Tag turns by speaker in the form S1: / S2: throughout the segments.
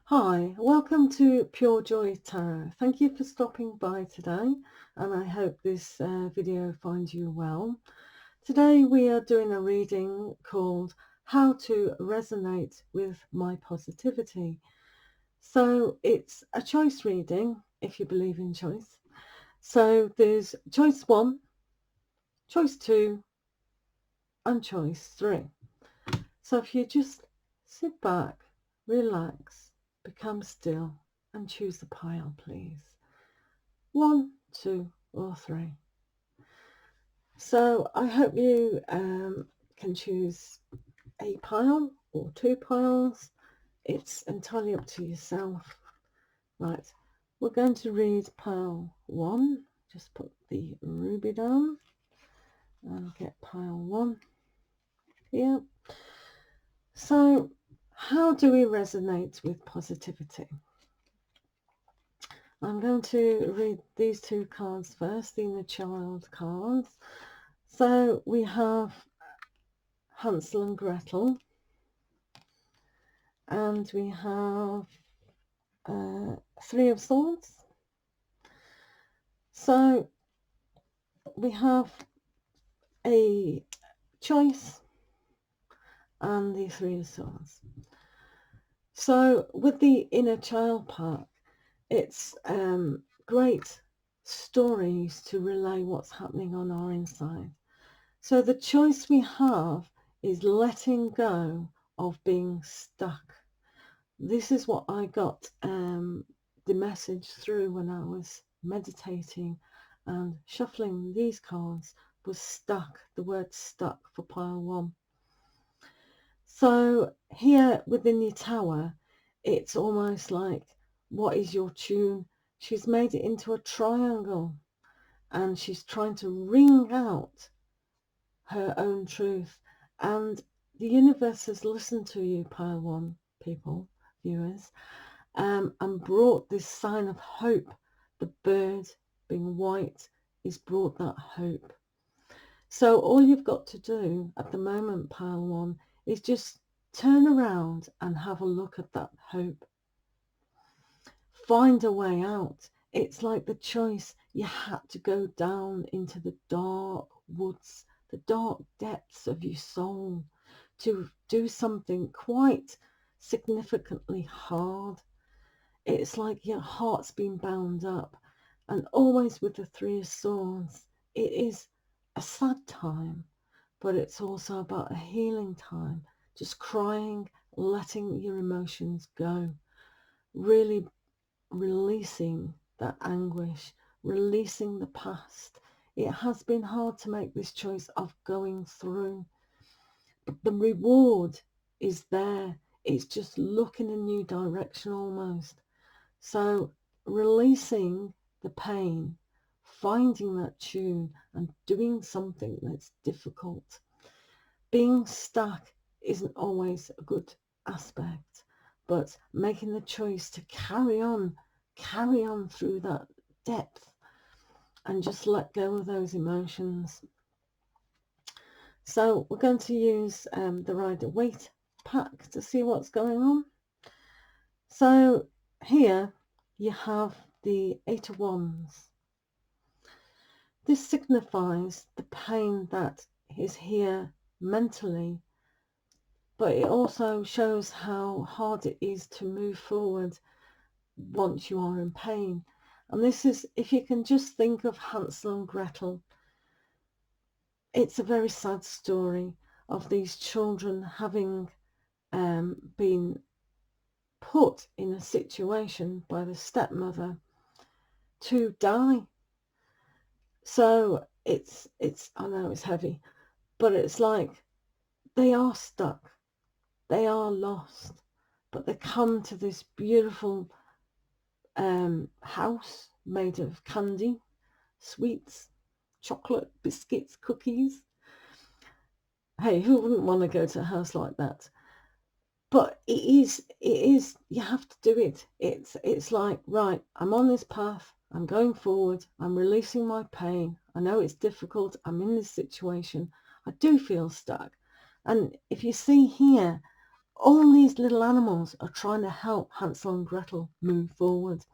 S1: Hi, welcome to PureJOY Tarot. Thank you for stopping by today, and I hope this video finds you well. Today we are doing a reading called How to Resonate with My Positivity. So it's a choice reading, if you believe in choice. So there's choice 1, choice 2, and choice 3. So if you just sit back, relax, become still, and choose a pile, please. 1, 2, or 3. So I hope you can choose a pile or 2 piles. It's entirely up to yourself. Right, we're going to read pile 1. Just put the ruby down and get pile 1 here. So how do we resonate with positivity? I'm going to read these 2 cards first, the inner child cards. So we have Hansel and Gretel, and we have 3 of Swords. So we have a choice and the 3 of Swords. So with the inner child part, it's great stories to relay what's happening on our inside. So the choice we have is letting go of being stuck. This is what I got the message through when I was meditating and shuffling these cards was stuck, the word stuck for pile 1. So here within the tower, it's almost like, what is your tune? She's made it into a triangle and she's trying to ring out her own truth, and the universe has listened to you, pile 1 people, viewers, and brought this sign of hope. The bird being white is brought that hope. So all you've got to do at the moment, pile 1, is just turn around and have a look at that hope. Find a way out. It's like the choice you had to go down into the dark woods, the dark depths of your soul, to do something quite significantly hard. It's like your heart's been bound up, and always with the 3 of Swords, it is a sad time, but it's also about a healing time, just crying, letting your emotions go, really releasing that anguish, releasing the past. It has been hard to make this choice of going through, but the reward is there. It's just looking a new direction almost. So releasing the pain, finding that tune and doing something that's difficult. Being stuck isn't always a good aspect, but making the choice to carry on through that depth and just let go of those emotions. So we're going to use the Rider-Waite pack to see what's going on. So here you have the 8 of Wands. This signifies the pain that is here mentally, but it also shows how hard it is to move forward once you are in pain. And this is, if you can just think of Hansel and Gretel, it's a very sad story of these children having been put in a situation by the stepmother to die. So it's I know it's heavy, but it's like they are stuck, they are lost, but they come to this beautiful house made of candy, sweets, chocolate, biscuits, cookies. Hey, who wouldn't want to go to a house like that? But it is, you have to do it. It's like, right, I'm on this path, I'm going forward, I'm releasing my pain. I know it's difficult, I'm in this situation, I do feel stuck. And if you see here, all these little animals are trying to help Hansel and Gretel move forward.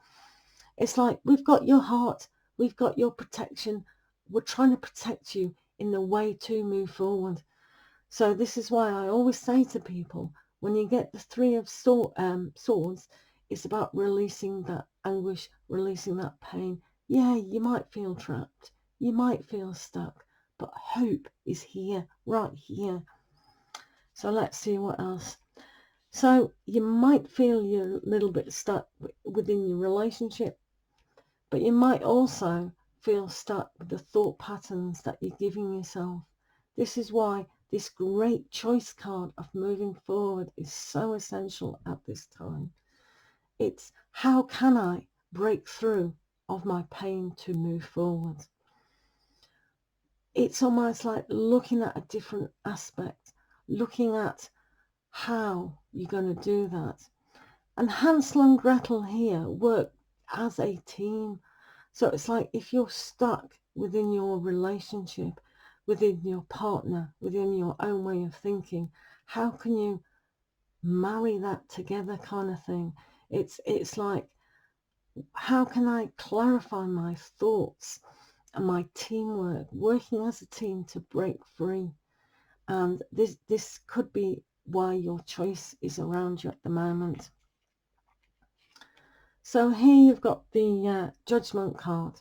S1: It's like, we've got your heart, we've got your protection, we're trying to protect you in the way to move forward. So this is why I always say to people, when you get the Three of Swords, it's about releasing that anguish, releasing that pain. Yeah, you might feel trapped, you might feel stuck, but hope is here, right here. So let's see what else. So you might feel you're a little bit stuck within your relationship, but you might also feel stuck with the thought patterns that you're giving yourself. This is why this great choice card of moving forward is so essential at this time. It's, how can I break through of my pain to move forward? It's almost like looking at a different aspect, looking at how you're going to do that. And Hansel and Gretel here work as a team. So it's like, if you're stuck within your relationship, within your partner, within your own way of thinking, how can you marry that together, kind of thing? It's like, how can I clarify my thoughts and my teamwork, working as a team to break free? And this could be why your choice is around you at the moment. So here you've got the Judgment card.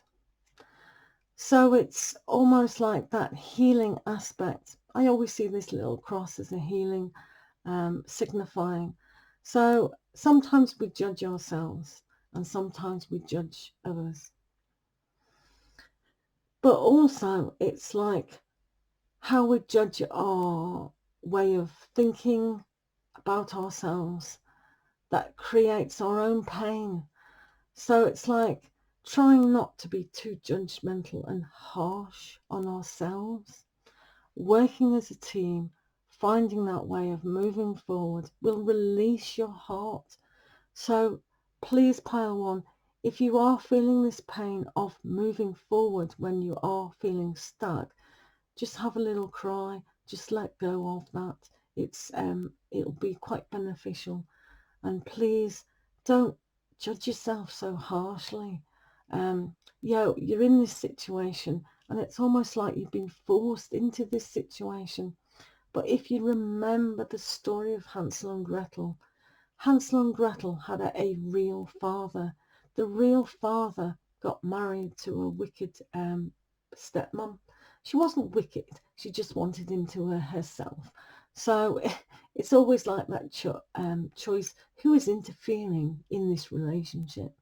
S1: So it's almost like that healing aspect. I always see this little cross as a healing, signifying. So sometimes we judge ourselves and sometimes we judge others. But also it's like how we judge our way of thinking about ourselves that creates our own pain. So it's like trying not to be too judgmental and harsh on ourselves. Working as a team, finding that way of moving forward will release your heart. So please, pile one, if you are feeling this pain of moving forward when you are feeling stuck, just have a little cry, just let go of that. It'll be quite beneficial. And please don't judge yourself so harshly. You're in this situation and it's almost like you've been forced into this situation. But if you remember the story of Hansel and Gretel, Hansel and Gretel had a real father. The real father got married to a wicked stepmom. She wasn't wicked, she just wanted him to herself. So it's always like that choice. Who is interfering in this relationship?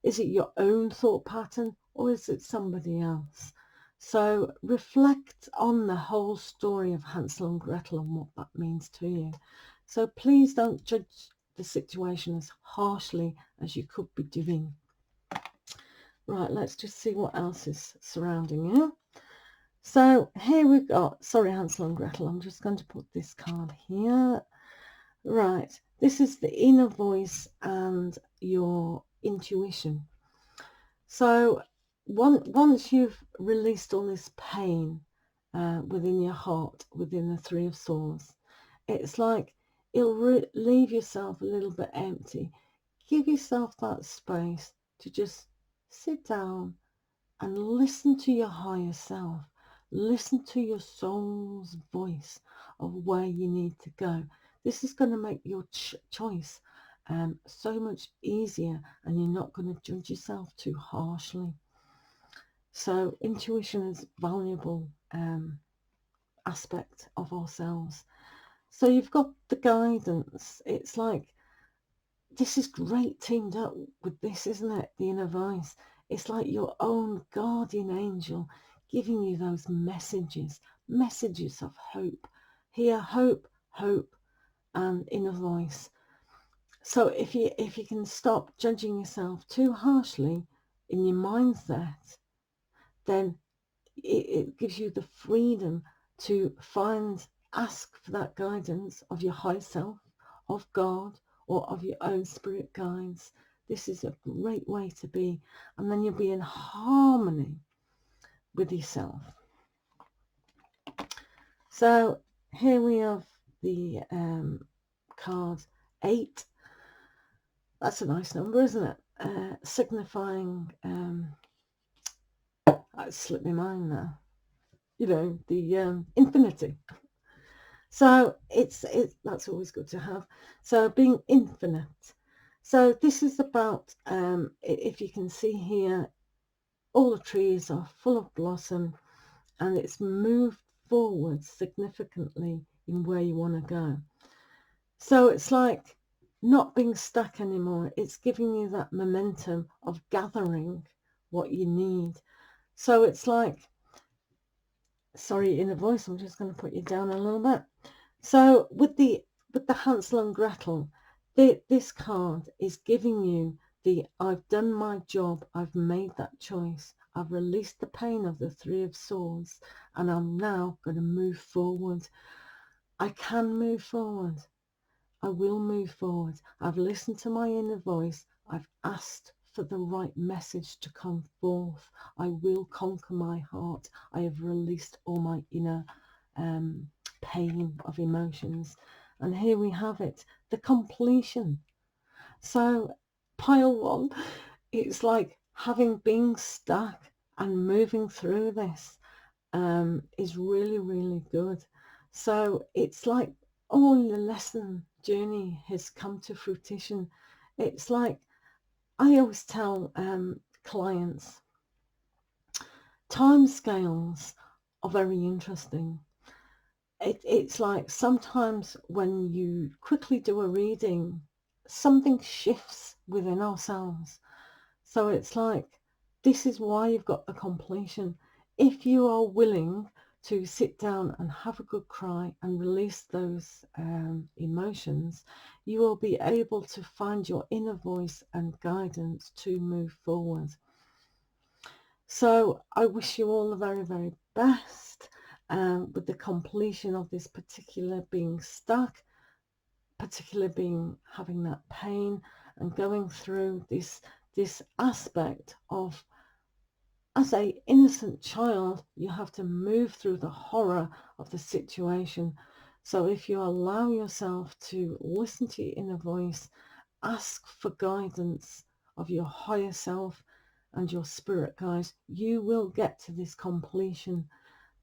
S1: Is it your own thought pattern or is it somebody else? So reflect on the whole story of Hansel and Gretel and what that means to you. So please don't judge the situation as harshly as you could be doing. Right, let's just see what else is surrounding you. So here we've got, sorry Hansel and Gretel, I'm just going to put this card here. Right, this is the inner voice and your intuition. So once you've released all this pain within your heart, within the Three of Swords, it's like it'll leave yourself a little bit empty. Give yourself that space to just sit down and listen to your higher self. Listen to your soul's voice of where you need to go. This is going to make your choice so much easier, and you're not going to judge yourself too harshly. So intuition is a valuable aspect of ourselves. So you've got the guidance. It's like, this is great teamed up with this, isn't it? The inner voice. It's like your own guardian angel giving you those messages of hope. Here, hope, and inner voice. So if you can stop judging yourself too harshly in your mindset, then it gives you the freedom to ask for that guidance of your high self, of God, or of your own spirit guides. This is a great way to be, and then you'll be in harmony with yourself. So here we have the card 8. That's a nice number, isn't it? Signifying, it slipped my mind now, you know, the infinity. So it's that's always good to have. So being infinite. So this is about, if you can see here, all the trees are full of blossom, and it's moved forward significantly in where you want to go. So it's like not being stuck anymore. It's giving you that momentum of gathering what you need. So it's like, sorry, in a voice, I'm just going to put you down a little bit. So with the Hansel and Gretel, this card is giving you the I've done my job, I've made that choice, I've released the pain of the Three of Swords, and I'm now going to move forward. I can move forward. I will move forward. I've listened to my inner voice. I've asked for the right message to come forth. I will conquer my heart. I have released all my inner pain of emotions. And here we have it, the completion. So pile 1, it's like having been stuck and moving through this is really, really good. So it's like all the lesson journey has come to fruition. It's like I always tell clients, time scales are very interesting. It's like sometimes when you quickly do a reading, something shifts within ourselves. So it's like, this is why you've got the completion. If you are willing to sit down and have a good cry and release those emotions, you will be able to find your inner voice and guidance to move forward. So I wish you all the very, very best with the completion of this particular being stuck, particular being having that pain and going through this aspect of, as a innocent child, you have to move through the horror of the situation. So if you allow yourself to listen to your inner voice, ask for guidance of your higher self and your spirit guides, you will get to this completion,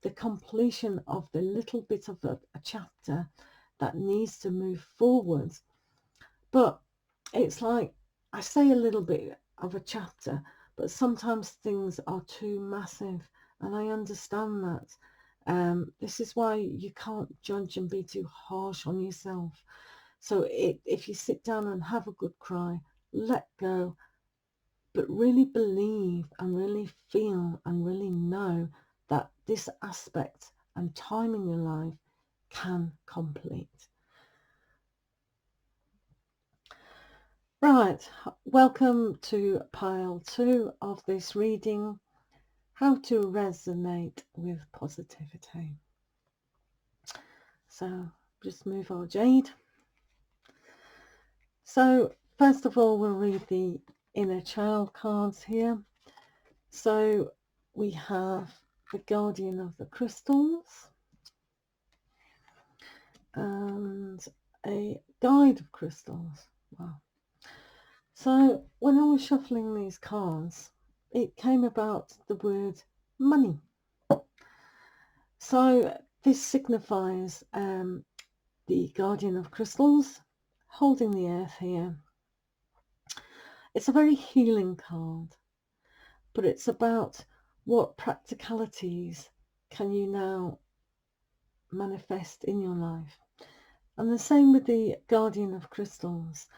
S1: the completion of the little bit of a chapter that needs to move forward. But it's like, I say a little bit of a chapter, but sometimes things are too massive, and I understand that. This is why you can't judge and be too harsh on yourself. So if you sit down and have a good cry, let go, but really believe and really feel and really know that this aspect and time in your life can complete. Right, welcome to pile 2 of this reading, how to resonate with positivity. So just move our jade. So first of all, we'll read the inner child cards here. So we have the Guardian of the Crystals and a Guide of Crystals. Wow. So when I was shuffling these cards, it came about the word money. So this signifies the Guardian of Crystals holding the earth here. It's a very healing card, but it's about what practicalities can you now manifest in your life. And the same with the Guardian of Crystals.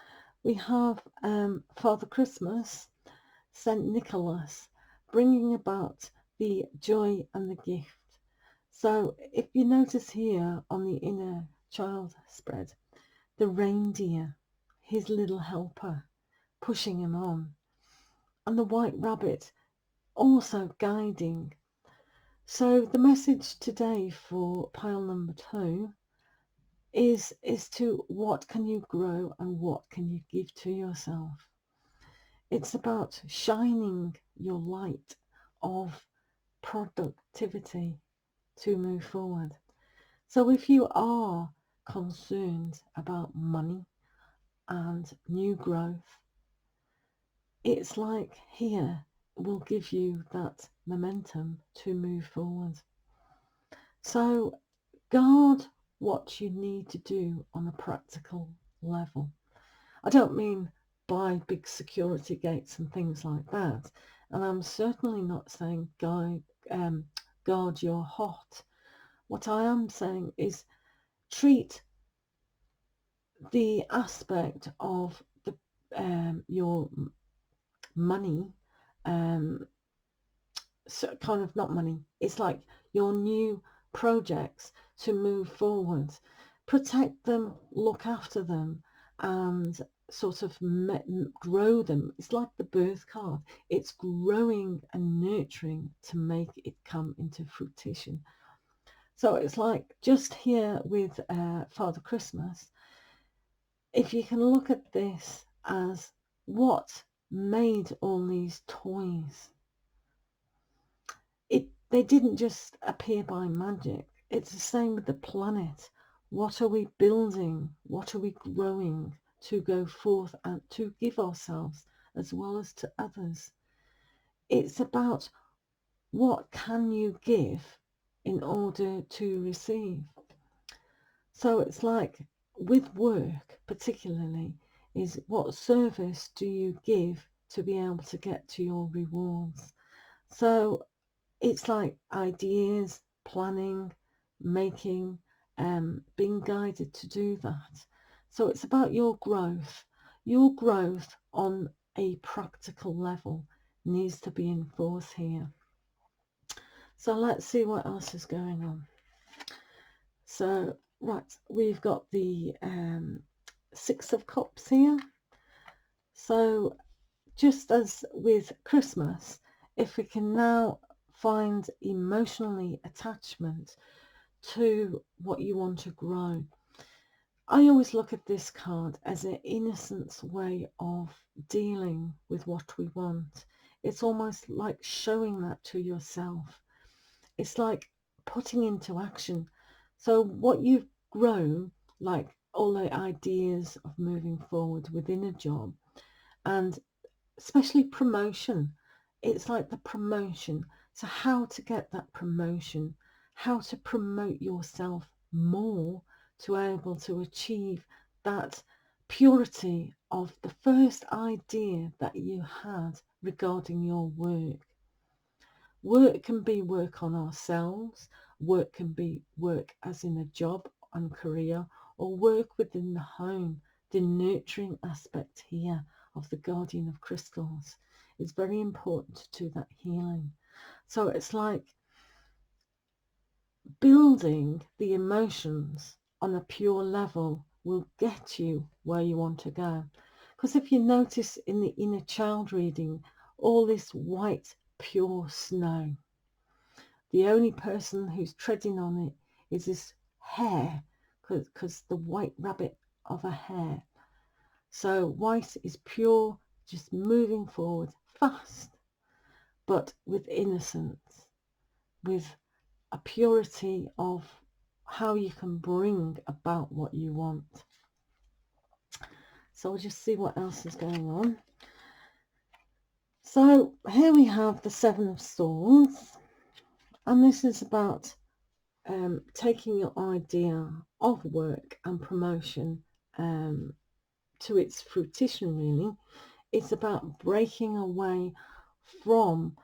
S1: We have Father Christmas, Saint Nicholas, bringing about the joy and the gift. So if you notice here on the inner child spread, the reindeer, his little helper, pushing him on, and the white rabbit also guiding. So the message today for pile number 2 is to what can you grow and what can you give to yourself. It's about shining your light of productivity to move forward. So if you are concerned about money and new growth, it's like here will give you that momentum to move forward. So guard what you need to do on a practical level. I don't mean buy big security gates and things like that. And I'm certainly not saying guard your heart. What I am saying is treat the aspect of your money, so kind of not money, it's like your new projects to move forward. Protect them, look after them, and sort of grow them. It's like the birth card. It's growing and nurturing to make it come into fruition. So it's like just here with Father Christmas, if you can look at this as what made all these toys, they didn't just appear by magic. It's the same with the planet. What are we building? What are we growing to go forth and to give ourselves as well as to others? It's about what can you give in order to receive. So it's like with work particularly, is what service do you give to be able to get to your rewards? So it's like ideas, planning, making, being guided to do that. So it's about your growth. Your growth on a practical level needs to be enforced here. So let's see what else is going on. So, right, we've got the Six of Cups here. So just as with Christmas, if we can now find emotionally attachment to what you want to grow. I always look at this card as an innocent way of dealing with what we want. It's almost like showing that to yourself. It's like putting into action. So what you've grown, like all the ideas of moving forward within a job, and especially promotion, it's like the promotion. So how to get that promotion, how to promote yourself more to be able to achieve that purity of the first idea that you had regarding your work. Work can be work on ourselves, work can be work as in a job and career, or work within the home. The nurturing aspect here of the Guardian of Crystals is very important to that healing. So it's like building the emotions on a pure level will get you where you want to go. Because if you notice in the inner child reading, all this white pure snow, the only person who's treading on it is this hare, because the white rabbit of a hare. So white is pure, just moving forward fast, but with innocence, with a purity of how you can bring about what you want. So we'll just see what else is going on. So here we have the Seven of Swords, and this is about taking your idea of work and promotion to its fruition, really. It's about breaking away from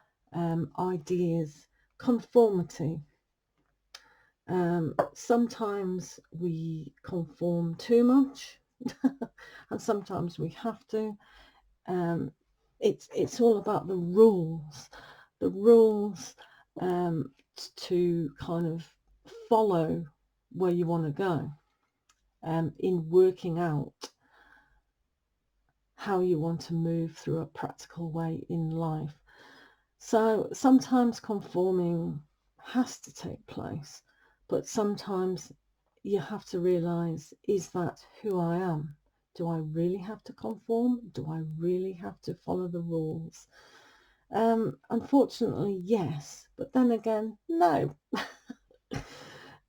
S1: ideas, conformity. Sometimes we conform too much and sometimes we have to. It's all about the rules to kind of follow where you want to go, in working out how you want to move through a practical way in life. So sometimes conforming has to take place, but sometimes you have to realize, is that who I am? Do I really have to conform? Do I really have to follow the rules? Unfortunately, yes, but then again, no.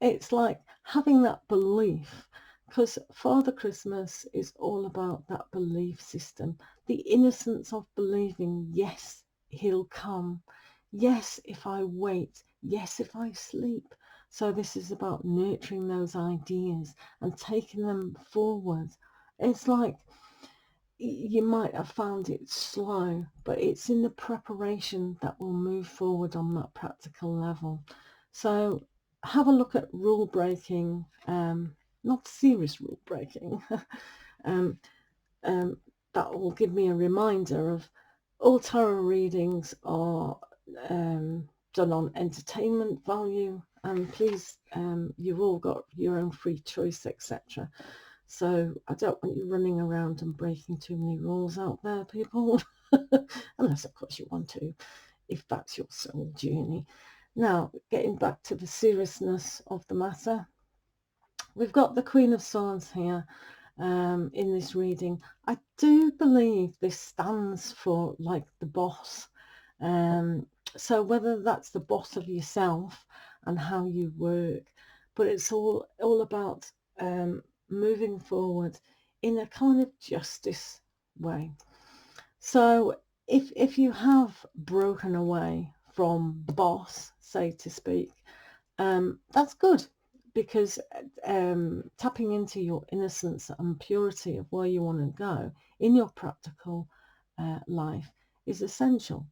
S1: it's like having that belief, because Father Christmas is all about that belief system, the innocence of believing, yes, he'll come, yes, if I wait, yes, if I sleep. So this is about nurturing those ideas and taking them forward. It's like you might have found it slow, but it's in the preparation that will move forward on that practical level. So have a look at rule breaking, not serious rule breaking. um, um, that will give me a reminder of all tarot readings are done on entertainment value, and please, you've all got your own free choice, etc. So I don't want you running around and breaking too many rules out there, people. Unless, of course, you want to, if that's your soul journey. Now, getting back to the seriousness of the matter, we've got the Queen of Swords here in this reading. I do believe this stands for like the boss. So whether that's the boss of yourself and how you work, but it's all about moving forward in a kind of justice way. So if you have broken away from the boss, so to speak, that's good, because tapping into your innocence and purity of where you want to go in your practical life is essential.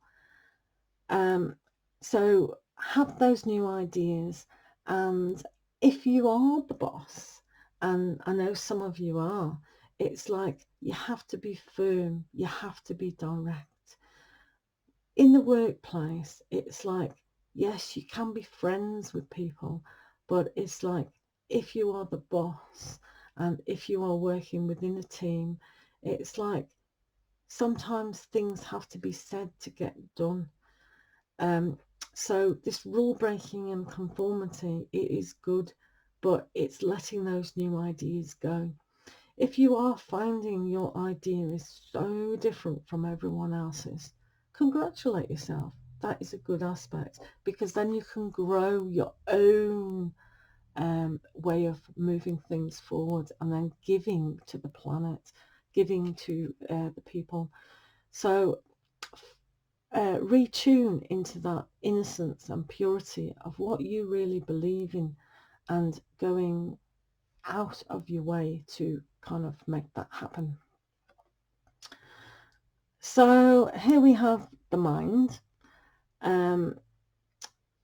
S1: So have those new ideas, and if you are the boss, and I know some of you are, it's like you have to be firm, you have to be direct. In the workplace, it's like, yes, you can be friends with people, but it's like if you are the boss and if you are working within a team, it's like sometimes things have to be said to get done. So this rule breaking and conformity, it is good, but it's letting those new ideas go. If you are finding your idea is so different from everyone else's, congratulate yourself. That is a good aspect, because then you can grow your own way of moving things forward, and then giving to the planet, giving to the people. So retune into that innocence and purity of what you really believe in, and going out of your way to kind of make that happen. So here we have the mind.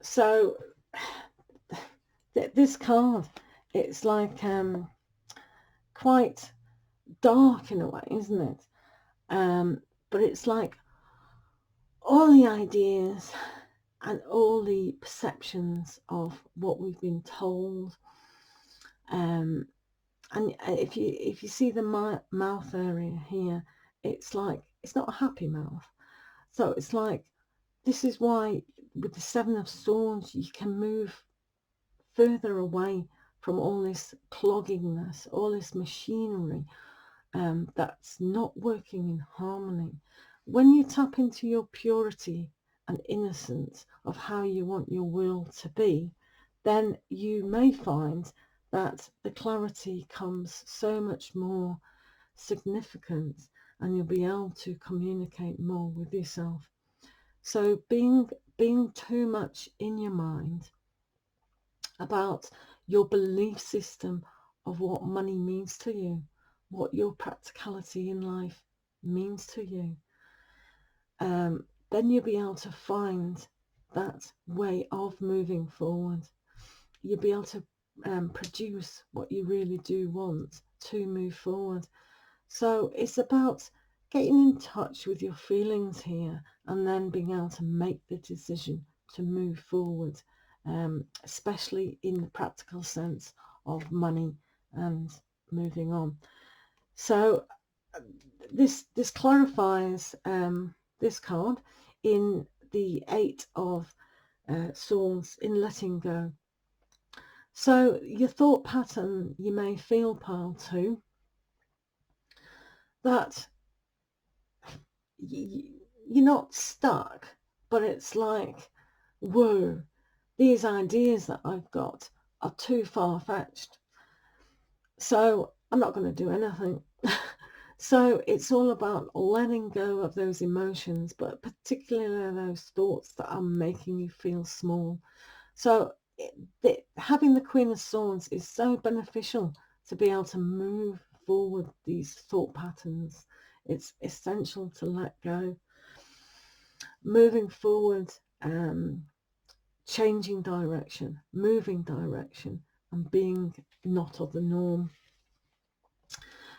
S1: So this card, it's like quite dark in a way, isn't it? But it's like all the ideas and all the perceptions of what we've been told. And if you see the mouth area here, it's like it's not a happy mouth. So it's like, this is why with the Seven of Swords you can move further away from all this cloggingness, all this machinery that's not working in harmony. When you tap into your purity and innocence of how you want your world to be, then you may find that the clarity comes so much more significant, and you'll be able to communicate more with yourself. So being too much in your mind about your belief system of what money means to you, what your practicality in life means to you, then you'll be able to find that way of moving forward. You'll be able to produce what you really do want to move forward. So it's about getting in touch with your feelings here, and then being able to make the decision to move forward, especially in the practical sense of money and moving on. So this clarifies this card in the Eight of Swords, in letting go. So your thought pattern, you may feel, pile two, that you're not stuck, but it's like, whoa, these ideas that I've got are too far-fetched. So I'm not going to do anything. So it's all about letting go of those emotions, but particularly those thoughts that are making you feel small. So having the Queen of Swords is so beneficial to be able to move forward these thought patterns. It's essential to let go. Moving forward, changing direction, moving direction, and being not of the norm.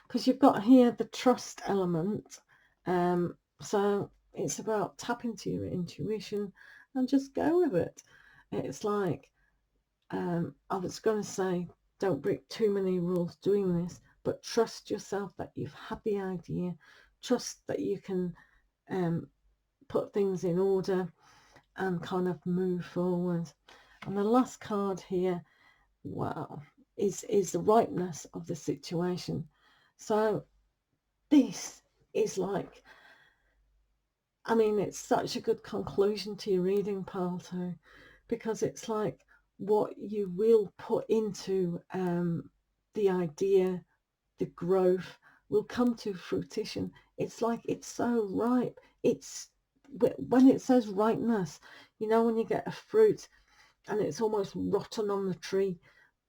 S1: Because you've got here the trust element. So it's about tapping into your intuition and just go with it. It's like, I was going to say, don't break too many rules doing this, but trust yourself that you've had the idea. Trust that you can put things in order and kind of move forward. And the last card here, wow, is the ripeness of the situation. So this is like, I mean, it's such a good conclusion to your reading, pile too, because it's like what you will put into the idea, the growth will come to fruition. It's like it's so ripe. It's when it says ripeness, you know, when you get a fruit and it's almost rotten on the tree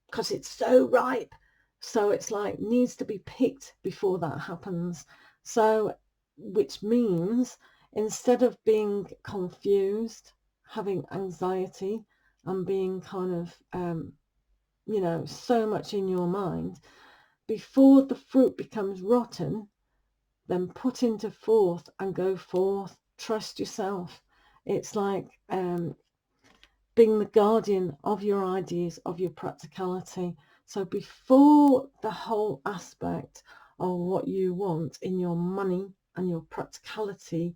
S1: because it's so ripe. So it's like needs to be picked before that happens. So which means instead of being confused, having anxiety and being kind of you know, so much in your mind, before the fruit becomes rotten, then put into forth and go forth. Trust yourself. It's like being the guardian of your ideas, of your practicality. So before the whole aspect of what you want in your money and your practicality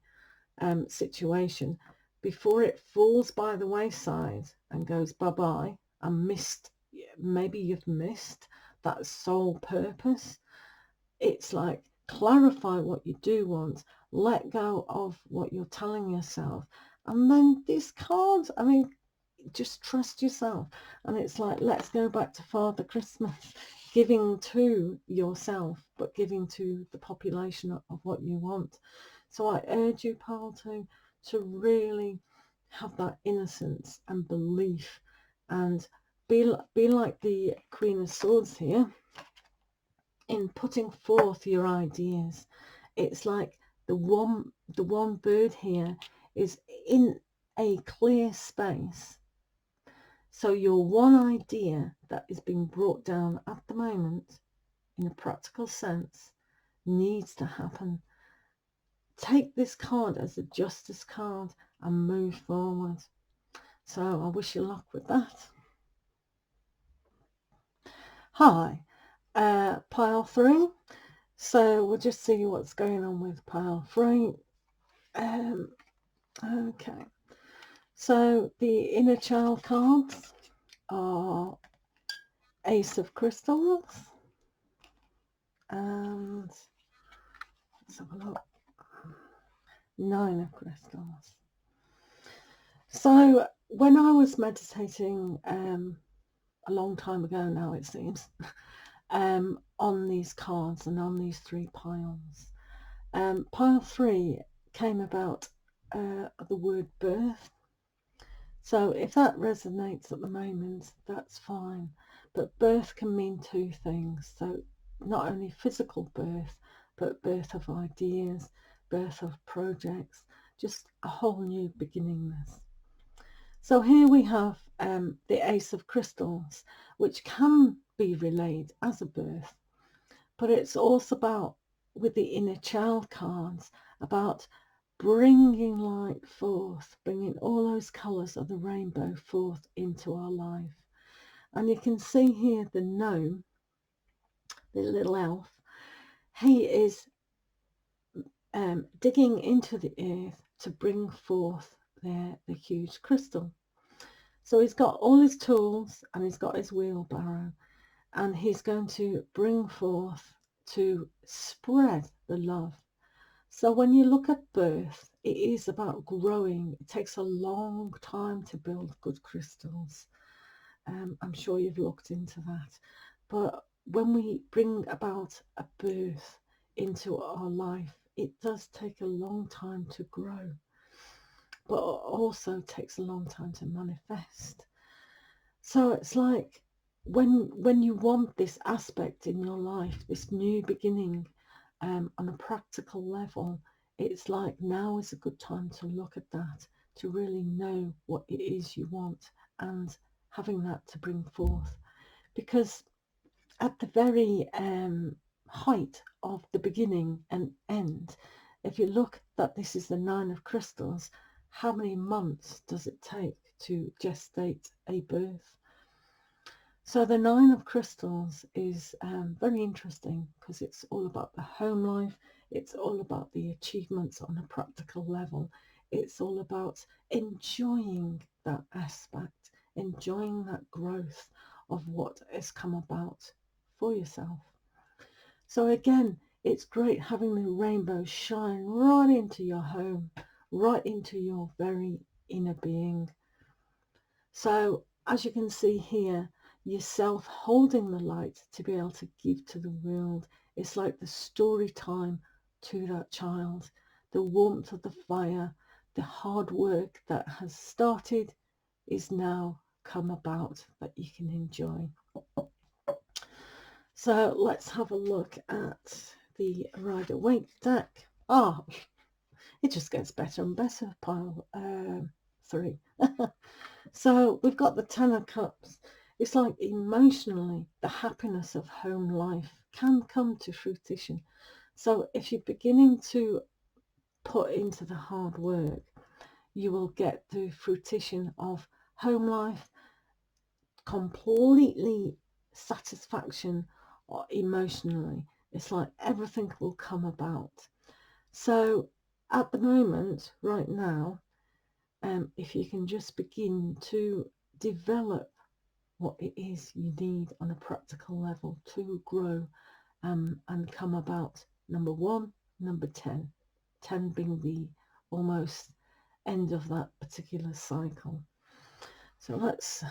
S1: situation, before it falls by the wayside and goes bye-bye and maybe you've missed that sole purpose, it's like clarify what you do want, let go of what you're telling yourself, and then discard. I mean, just trust yourself. And it's like, let's go back to Father Christmas, giving to yourself, but giving to the population of what you want. So I urge you, Paul, to really have that innocence and belief and be like the Queen of Swords here in putting forth your ideas. It's like the one bird here is in a clear space. So your one idea that is being brought down at the moment, in a practical sense, needs to happen. Take this card as a justice card and move forward. So I wish you luck with that. Hi, pile 3. So we'll just see what's going on with pile 3. Okay. So the inner child cards are Ace of Crystals and let's have a look. 9 of Crystals. So when I was meditating a long time ago now, it seems, on these cards and on these 3 piles, pile 3 came about the word birth. So if that resonates at the moment, that's fine. But birth can mean 2 things. So not only physical birth, but birth of ideas, birth of projects, just a whole new beginningness. So here we have the Ace of Crystals, which can be relayed as a birth, but it's also about, with the inner child cards, about bringing light forth, bringing all those colours of the rainbow forth into our life. And you can see here the gnome, the little elf, he is digging into the earth to bring forth the huge crystal. So he's got all his tools and he's got his wheelbarrow, and he's going to bring forth to spread the love. So when you look at birth, it is about growing. It takes a long time to build good crystals. I'm sure you've looked into that. But when we bring about a birth into our life, it does take a long time to grow, but it also takes a long time to manifest. So it's like when you want this aspect in your life, this new beginning, on a practical level, it's like now is a good time to look at that, to really know what it is you want, and having that to bring forth. Because at the very height of the beginning and end, if you look that this is the Nine of Crystals, how many months does it take to gestate a birth? So the Nine of Crystals is very interesting because it's all about the home life. It's all about the achievements on a practical level. It's all about enjoying that aspect, enjoying that growth of what has come about for yourself. So again, it's great having the rainbow shine right into your home, right into your very inner being. So as you can see here, yourself holding the light to be able to give to the world. It's like the story time to that child, the warmth of the fire, the hard work that has started is now come about that you can enjoy. So let's have a look at the Rider-Waite deck. Oh, it just gets better and better, pile 3. So we've got the Ten of Cups. It's like emotionally, the happiness of home life can come to fruition. So if you're beginning to put into the hard work, you will get the fruition of home life, completely satisfaction emotionally. It's like everything will come about. So at the moment, right now, if you can just begin to develop what it is you need on a practical level to grow and come about. Number 1, number 10. 10 being the almost end of that particular cycle. So let's,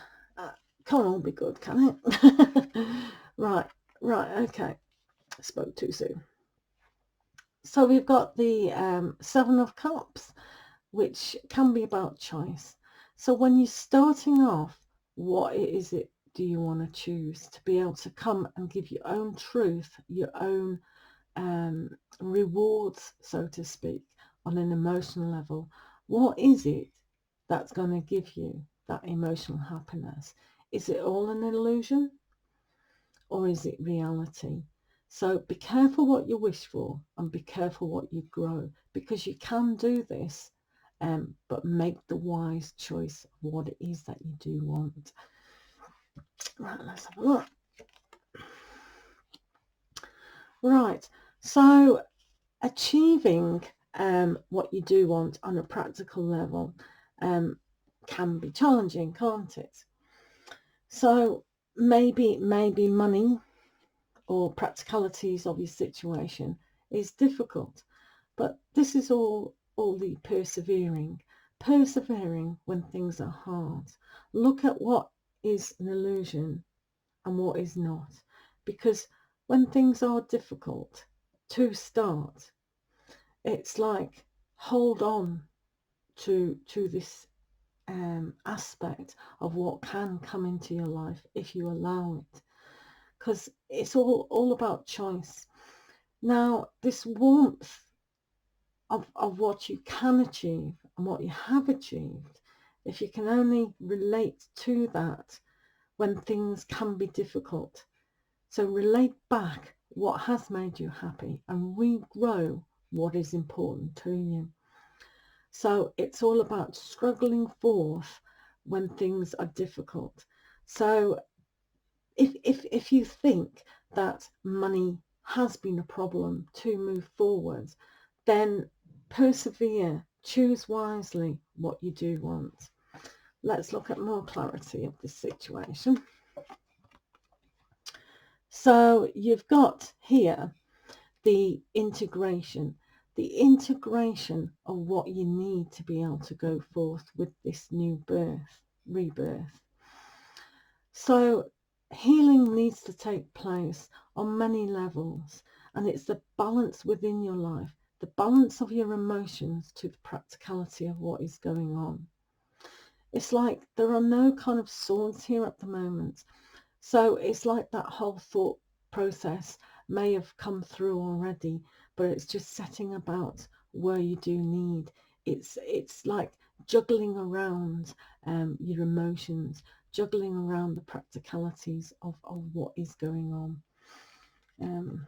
S1: can't all be good, can it? right, okay. I spoke too soon. So we've got the 7 of Cups, which can be about choice. So when you're starting off, what is it do you want to choose to be able to come and give your own truth, your own rewards, so to speak, on an emotional level? What is it that's going to give you that emotional happiness? Is it all an illusion or is it reality? So be careful what you wish for and be careful what you grow, because you can do this, but make the wise choice of what it is that you do want. Right, let's have a look. Right, so achieving what you do want on a practical level can be challenging, can't it? So maybe money or practicalities of your situation is difficult, but this is all the persevering when things are hard. Look at what is an illusion and what is not, because when things are difficult to start, it's like hold on to this aspect of what can come into your life if you allow it, because it's all about choice. Now this warmth of what you can achieve and what you have achieved, if you can only relate to that when things can be difficult, so relate back what has made you happy and regrow what is important to you. So it's all about struggling forth when things are difficult. So if you think that money has been a problem to move forward, then persevere, choose wisely what you do want. Let's look at more clarity of this situation. So you've got here the integration of what you need to be able to go forth with this new rebirth. So healing needs to take place on many levels, and it's the balance within your life, the balance of your emotions to the practicality of what is going on. It's like there are no kind of swords here at the moment. So it's like that whole thought process may have come through already, but it's just setting about where you do need. It's like juggling around your emotions, juggling around the practicalities of what is going on.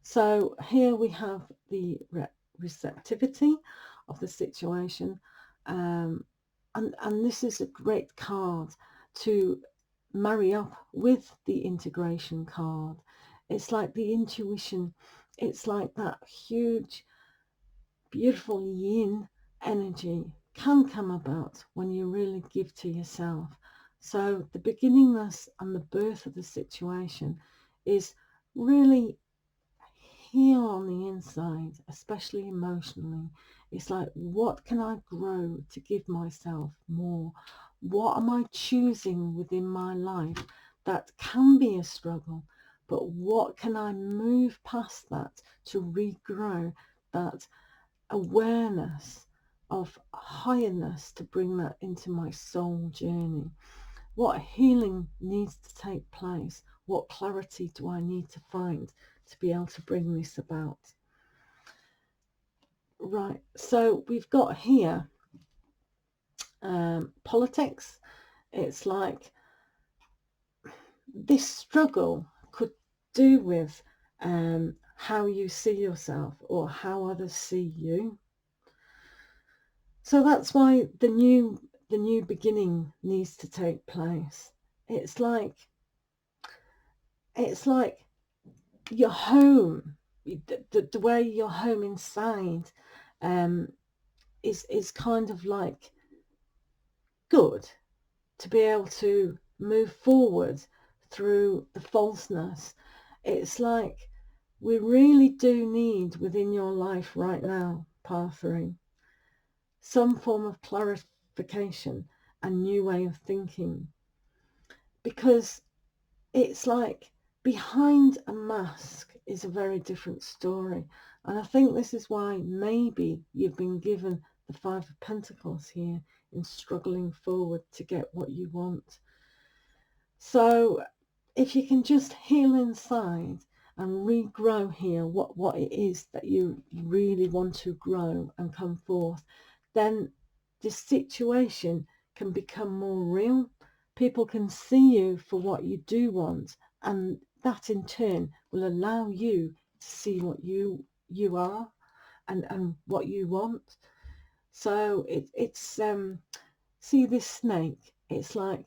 S1: So here we have the receptivity of the situation, and this is a great card to marry up with the integration card. It's like the intuition, it's like that huge beautiful yin energy can come about when you really give to yourself. So the beginningness and the birth of the situation is really here on the inside, especially emotionally. It's like, what can I grow to give myself more? What am I choosing within my life that can be a struggle, but what can I move past that to regrow that awareness of highness, to bring that into my soul journey? What healing needs to take place? What clarity do I need to find to be able to bring this about? Right, so we've got here politics. It's like this struggle could do with how you see yourself or how others see you. So that's why the new beginning needs to take place. It's like your home, the way your home inside is kind of like good to be able to move forward through the falseness. It's like we really do need within your life right now, Path 3, some form of clarification and new way of thinking, because it's like behind a mask is a very different story. And I think this is why maybe you've been given the Five of Pentacles here in struggling forward to get what you want. So if you can just heal inside and regrow here what it is that you really want to grow and come forth, then this situation can become more real. People can see you for what you do want, and that in turn will allow you to see what you are and what you want. So it's see this snake, it's like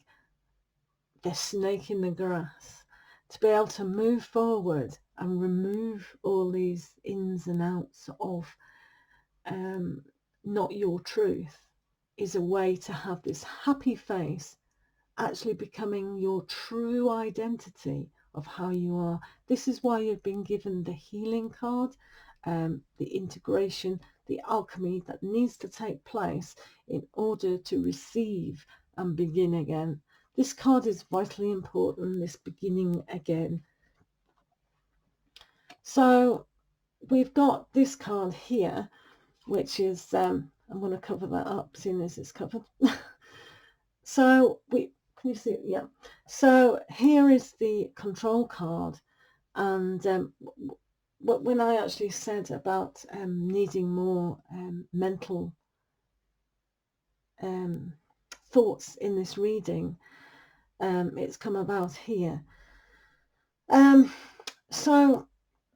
S1: the snake in the grass. To be able to move forward and remove all these ins and outs of not your truth is a way to have this happy face actually becoming your true identity of how you are. This is why you've been given the healing card, the integration, the alchemy that needs to take place in order to receive and begin again. This card is vitally important, this beginning again. So we've got this card here, which is, I'm going to cover that up seeing as it's covered. So can you see it? Yeah. So here is the control card. And when I actually said about needing more mental thoughts in this reading, it's come about here. So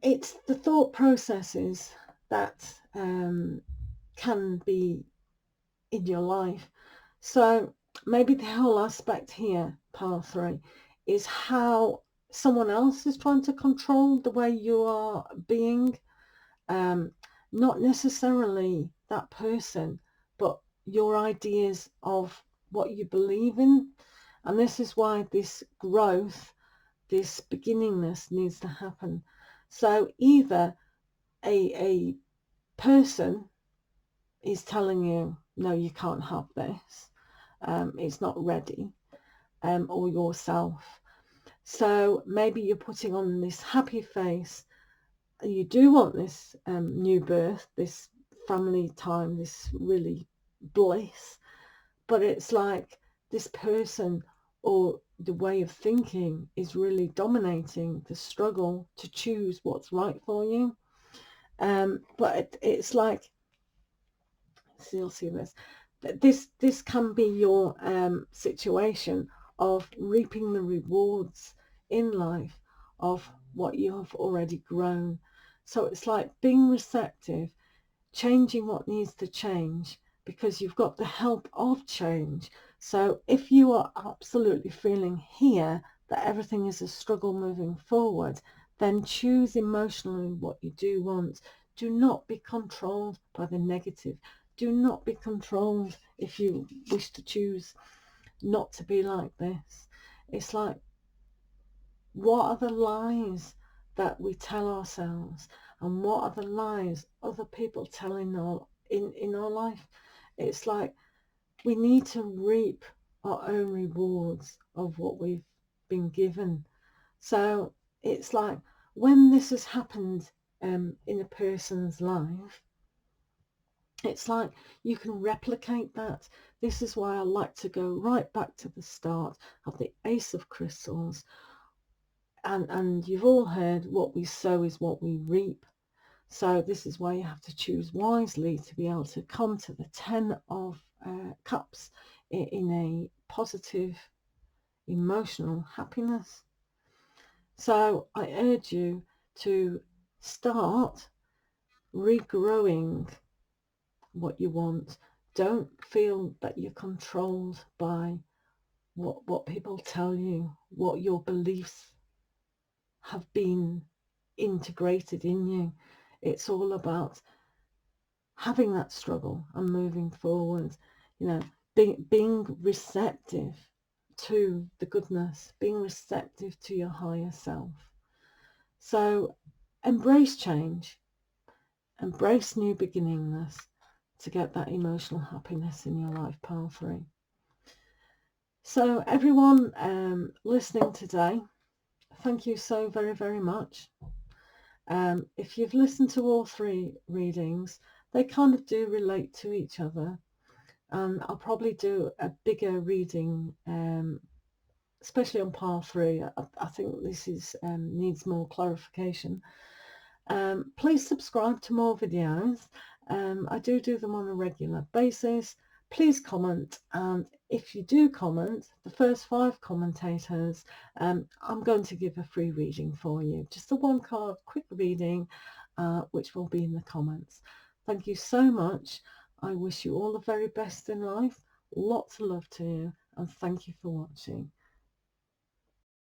S1: it's the thought processes that can be in your life. So maybe the whole aspect here, Path 3, is how someone else is trying to control the way you are being. Not necessarily that person, but your ideas of what you believe in. And this is why this growth, this beginningness needs to happen. So either a person is telling you, no, you can't have this, it's not ready. or yourself. So maybe you're putting on this happy face, and you do want this new birth, this family time, this really bliss, but it's like this person or the way of thinking is really dominating the struggle to choose what's right for you. But it's like, so you'll see this can be your situation of reaping the rewards in life of what you have already grown. So it's like being receptive, changing what needs to change, because you've got the help of change. So if you are absolutely feeling here that everything is a struggle moving forward, then choose emotionally what you do want. Do not be controlled by the negative. Do not be controlled if you wish to choose not to be like this. It's like, what are the lies that we tell ourselves, and what are the lies other people tell in our life? It's like we need to reap our own rewards of what we've been given. So it's like, when this has happened in a person's life, it's like you can replicate that. This is why I like to go right back to the start of the Ace of Crystals. And you've all heard, what we sow is what we reap. So this is why you have to choose wisely to be able to come to the 10 of Cups in a positive emotional happiness. So I urge you to start regrowing what you want. Don't feel that you're controlled by what people tell you, what your beliefs have been integrated in you. It's all about having that struggle and moving forward, being receptive to the goodness, being receptive to your higher self. So embrace change, embrace new beginningness to get that emotional happiness in your life, pile 3. So everyone listening today, thank you so very, very much. If you've listened to all 3 readings, they kind of do relate to each other. I'll probably do a bigger reading, especially on pile 3. I think this needs more clarification. Please subscribe to more videos. I do them on a regular basis. Please comment, and if you do comment, the first 5 commentators, I'm going to give a free reading for you. Just a 1 card quick reading, which will be in the comments. Thank you so much. I wish you all the very best in life. Lots of love to you, and thank you for watching.